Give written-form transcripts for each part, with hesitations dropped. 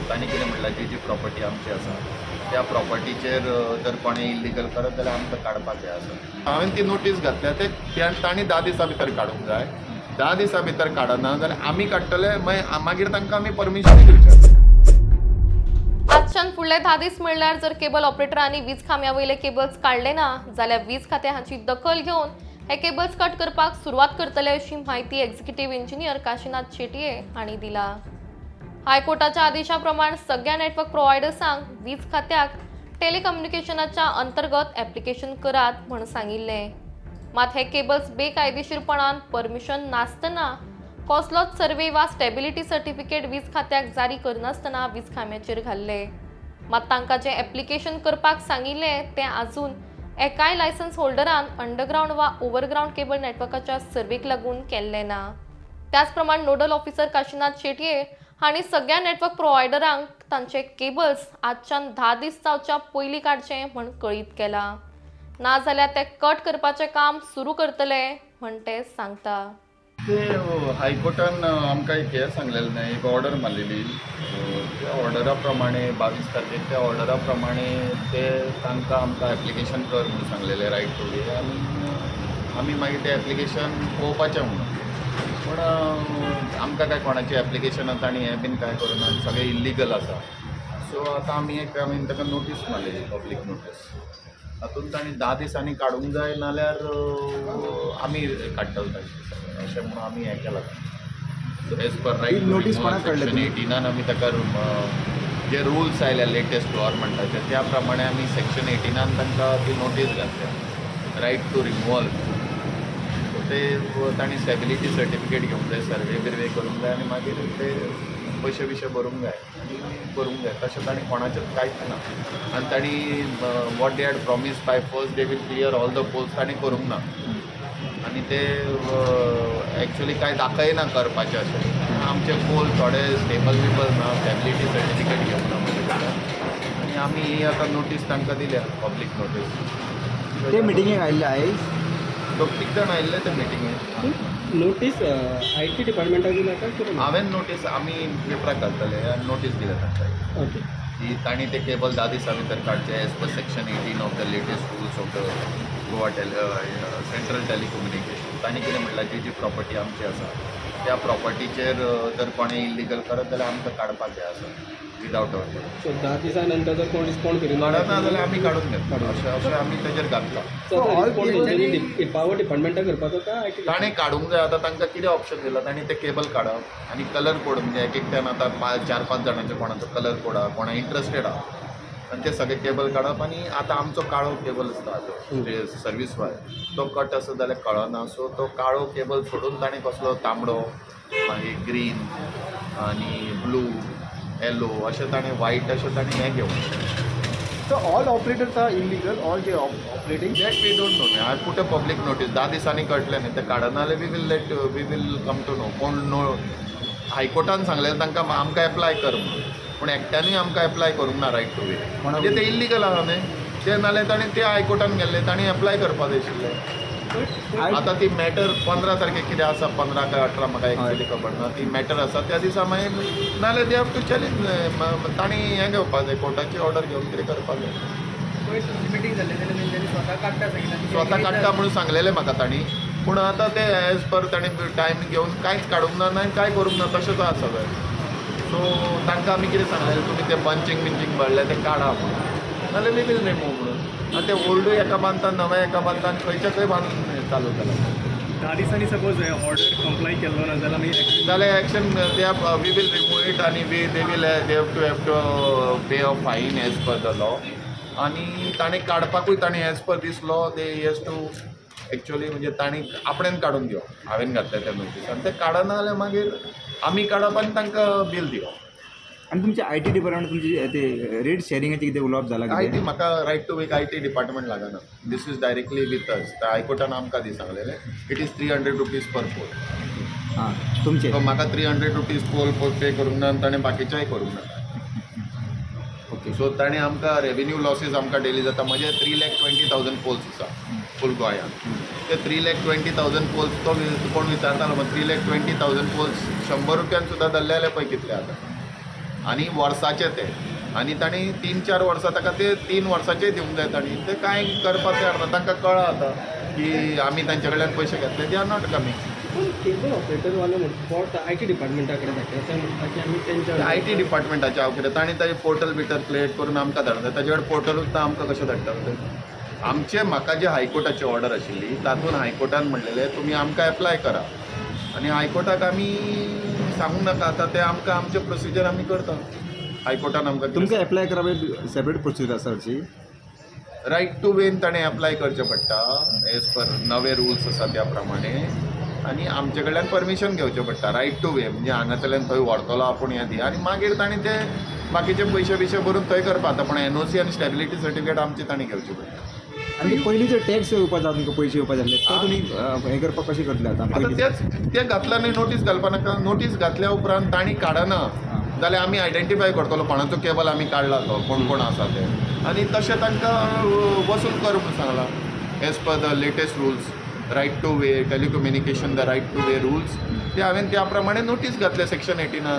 तांणी कितें म्हणलां जी प्रॉपर्टी आमची आसा त्या प्रॉपर्टीचेर जर कोणें इल्लीगल करत जाल्यार आमकां काडपाक जाय आसा. हांवें ती नोटीस घातल्या ते तांणी 10 दिसां भितर काडूंक जाय. 10 दिसां भितर काडना जाल्यार आमी काडटले मागीर तांकां आमी परमिशन दिवचें. आजच्यान फुडले 10 दीस म्हणल्यार जर केबल ऑपरेटरांनी वीज खांब्या वयले केबल्स काडले ना जाल्यार वीज खातें हाची दखल घेवन हे केबल्स कट करपाक सुरवात करतले अशी माहिती एक्झिक्युटिव्ह इंजिनियर काशीनाथ शेटये हांणी दिला. हायकोर्टाच्या आदेशा प्रमाण सगळ्या नेटवर्क प्रोवायडर्सांक वीज खात्याक टेलिकम्युनिकेशनाच्या अंतर्गत ऍप्लिकेशन करात म्हण सांगिल्लें. मात हे केबल्स बेकायदेशीरपणान परमिशन नासतना कसलोच सर्वे वा स्टेबिलिटी सर्टिफिकेट वीज खात्याक जारी करनासतना वीज खांब्याचेर घाल्ले. मात तांकां जें ऍप्लिकेशन करपाक सांगिल्लें तें आजून एकाय लायसन्स होल्डरान अंडरग्राउंड वा ओव्हरग्राउंड केबल नेटवर्काच्या सर्वेक लागून केल्लें ना. त्याच प्रमाण नोडल ऑफिसर काशीनाथ शेटये हांणी सगळ्या नेटवर्क प्रोवायडरांक तांचे केबल्स आजच्यान 10 दीस जावच्या पयलीं काडचे म्हण कळीत केलां. ना जाल्यार ते कट करपाचें काम सुरू करतले म्हण ते सांगता. ते हायकोर्टान आमकां एक हें सांगलेलें न्हय, एक ऑर्डर मारलेली. त्या ऑर्डरा प्रमाणे 22 तारखेक त्या ऑर्डरा प्रमाणे ते तांकां आमकां एप्लिकेशन कर म्हणून सांगलेलें रायट टू वे आनी आमी मागीर तें एप्लिकेशन पळोवपाचें म्हणून. पूण आमकां काय कोणाचें एप्लिकेशन तांणी हें बीन कांय करुना, सगळें इल्लीगल आसा. सो आतां आमी ताका नोटीस मारलेली, पब्लीक नोटीस. हातूंत तांणी 10 दिसांनी काडूंक जाय नाल्यार आमी काडटले तांचे अशें म्हणून आमी हें केलां. एज पर रायट नोटीस कोणाक काडल्या सेक्शन 18 आमी ताका जे रुल्स आयल्या लेटेस्ट गव्हर्मेंटाचे त्या प्रमाणे आमी सेक्शन 18 तांकां ती नोटीस घातल्या रायट टू रिमूवल. ते तांणी स्टेबिलिटी सर्टिफिकेट घेवंक जाय, सर्वे बिर्वे करूंक जाय आनी मागीर ते पयशे बिशे भरूंक जाय आनी करूंक जाय. तशें तांणी कोणाचेंच कांयच ना आनी तांणी what they had promise by first they will clear all the polls तांणी करूंक ना आनी ते एक्चुअली कांय दाखयना करपाचें अशें. आमचे पोल थोडे स्टेबल बिबल ना, स्टेबिलिटी सर्टिफिकेट घेवंक ना म्हणजे आनी आमी ही आतां नोटीस तांकां दिल्या, पब्लीक नोटीस. ते मिटिंगेक आयिल्ले आयज 2 जाण आयिल्ले ते मिटिंगेक. नोटीस IT डिपार्टमेंटाक दिला काय कितें? हांवें नोटीस आमी पेपराक घालतले आनी नोटीस दिल्या तांकां ओके. की तांणी ते केबल 10 दिसां भितर काडचे as per section 18 of the latest rules of the Goa central telecommunication. तांणी कितें म्हणलां जी प्रॉपर्टी आमची आसा त्या प्रॉपर्टीचेर जर कोणें इल्लीगल करत जाल्यार आमकां काडपाक जाय आसा विदावट ऑर्डर. सो 10 दिसां नंतर जर कोण रिस्पॉन्ड करिना काडना जाल्यार आमी काडून घेतलो अशें आमी तेजेर घातला. पावर डिपार्टमेंटाक करपाचो काय IT? ताणें काडूंक जाय. आतां तांकां कितें ऑप्शन दिला, तांणी ते केबल काडप आनी कलर कोड म्हणजे एक एकट्यान आतां 4-5 जाणांचो कोणाचो कलर कोड आहा, कोणा इंट्रस्टेड आहा आनी ते सगळे केबल काडप. आनी आतां आमचो काळो केबल आसता जो सर्वीस वाय तो कट आसा जाल्यार कळना. सो तो काळो केबल सोडून ताणें कसलो तांबडो मागीर ग्रीन आनी ब्लू येलो अशें ताणें व्हायट अशें ताणें हें घेवंक. So all operators are illegal, all they operating. That we don't know. I put a public notice. 10 दिसांनी कळटलें न्ही ते काडना जाल्यार we will come to know. कोण नो हायकोर्टान सांगलेलें तांकां आमकां एप्लाय कर म्हणून, पूण एकट्यानूय आमकां एप्लाय करूंक ना रायट टू वे. म्हणजे ते इल्लीगल आहा न्ही ते नाल्यार ताणें ते हायकोर्टान गेल्ले ताणें एप्लाय करपाक जाय आशिल्लें. आतां ती मॅटर 15 तारखेक कितें आसा 15 काय 18 म्हाका एक्चुअली खबर ना. ती मॅटर आसा त्या दिसा मागीर नाल्यार दे हॅव टू चॅलेंज. तांणी हें घेवपाक जाय, कोर्टाची ऑर्डर घेवन कितें करपाक जाय. मिटींग जाल्ली जाल्यार तेंच्यांनी स्वता काडटा सांगितलें. स्वता काडटा म्हणून सांगलेलें म्हाका तांणी. पूण आतां ते एज पर ताणें टायम घेवन कांयच काडूंक ना आनी कांय करूंक ना तशेंच आसा सगळें. सो तांकां आमी कितें सांगलेलें तुमी तें पंचींग भरलें तें काडा म्हणून नाल्यार वी वील रिमूव म्हणून. आनी ते ओल्डूय एका बांदता नवें एका बांदता आनी खंयच्या खंय बांदून चालू केलां. 10 दिसांनी सपोज ऑर्डर कंप्लाय केलो ना जाल्यार मागीर जाल्यार action we will remove it आनी दे हॅव टू पे अ फायन एज पर द लॉ. आनी ताणें काडपाकूय ताणें as per this law they has to actually म्हणजे ताणें आपणेन काडून दिवप. हांवें घातलें तें नोटीस आनी तें काडना जाल्यार मागीर आमी काडप आनी तांकां बील दिवप. आणि तुमचे IT डिपार्टमेंट तुमचे ते रेट शेअरिंगाचे कितें उलोवप जाला IT म्हाका रायट टू वीक IT डिपार्टमेंट लागना. This is directly with us. हायकोर्टान आमकां दी सांगलेलें it is 300 rupees per poll. हां तुमचे सो म्हाका 300 रुपीज पोल पे करूंक ना आनी ताणें बाकीच्याय करूंक ना. ओके. सो ताणें आमकां रेवेन्यू लॉसीस आमकां डेली जाता. म्हजे 3,20,000 पोल्स आसा फूल गोंयांत. ते 3,20,000 पोल्स तो कोण विचारतालो 3,20,000 पोल्स 100 रुपयान सुद्दां धरले जाल्यार पळय कितले आतां. आनी वर्साचे ते आनी तांणी 3-4 वर्सां ताका ते 3 वर्साचे दिवंक जाय तांणी ते कांय करपाक तयार ना तांकां कळ्ळा आतां की आमी तांचे कडल्यान पयशे घेतले दे आर नॉट कमींग. पण केबल ऑपरेटरवाले म्हणटा IT डिपार्टमेंटा कडेन दाखयता ते म्हणटा की आमी तेंच्या आय टी डिपार्टमेंटाच्या हांव कितें तांणी ताजें पोर्टल बिटर क्रिएट करून आमकां धाडटा ताजे कडेन पोर्टलूच तो आमकां कशें धाडटा ते आमचे म्हाका जे हायकोर्टाची ऑर्डर आशिल्ली तातूंत हायकोर्टान म्हणलेलें तुमी आमकां एप्लाय करा आनी हायकोर्टाक आमी सांगूंक नाका आतां ते आमकां आमचें प्रोसिजर आमी करता. हायकोर्टान आमकां तुमकां एप्लाय करपाक सेपरेट प्रोसिजर आसा हरची. रायट टू वेन ताणें एप्लाय करचें पडटा एज पर नवे रुल्स आसा त्या प्रमाणे आनी आमचे कडल्यान परमिशन घेवचें पडटा रायट टू वे म्हणजे हांगासरल्यान थंय व्हरतलो आपूण हें दी आनी मागीर ताणें ते बाकीचे पयशे बिशे भरून थंय करपा आतां पूण NOC आनी स्टॅबिलिटी सर्टिफिकेट आमची ताणें घेवची पडटा. आनी पयलीं जे टॅक्स येवपा जाय तुमकां पयशे येवपा जाय ते तुमी हें करपाक कशें करतले आतां आतां ते घातल्या न्ही नोटीस घालपा नाका नोटीस घातल्या उपरांत तांणी काडना जाल्यार आमी आयडेंटिफाय करतलो कोणाचो केबल आमी काडला तो कोण कोण आसा ते आनी तशें तांकां वसूल कर म्हणून सांगलां as per the latest rules right to way telecommunication the right to way rules ते हांवें त्या प्रमाणे नोटीस घातले सेक्शन 18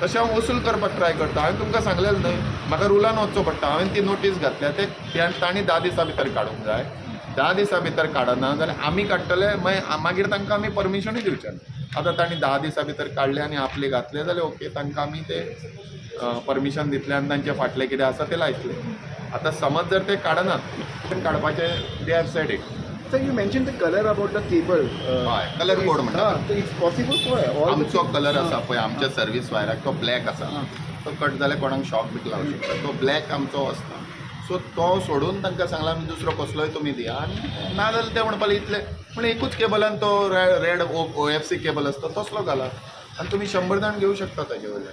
तशें हांव वसूल करपाक ट्राय करता. हांवें तुमकां सांगलेलें न्हय म्हाका रुलान वचचो पडटा हांवें ती नोटीस घातल्या ते तांणी 10 दिसां भितर काडूंक जाय 10 दिसां भितर काडना जाल्यार आमी काडटले मागीर तांकां आमी परमिशनूय दिवचें ना. आतां तांणी 10 दिसां भितर काडले आनी आपले घातले जाल्यार ओके तांकां आमी ते परमिशन दितलें आनी तांचे फाटलें कितें आसा तें लायतलें. आतां समज जर ते काडनात काडपाचें they have sed it. So you mentioned the color about the cable. हय कलर कोड म्हणटा So it's possible for all आमचो कलर आसा पळय आमच्या सर्वीस वायराक तो ब्लॅक आसा तो कट जाल्यार कोणाक शॉक बी लावंक शकता तो ब्लॅक आमचो आसता सो तो सोडून तांकां सांगलां आमी दुसरो कसलोय तुमी दिया आनी ना जाल्यार ते म्हणपाक इतले पूण एकूच केबलान तो रेड OFC केबल आसता तसलो घाला आनी तुमी 100 जाण घेवं शकता ताजे वयल्यान.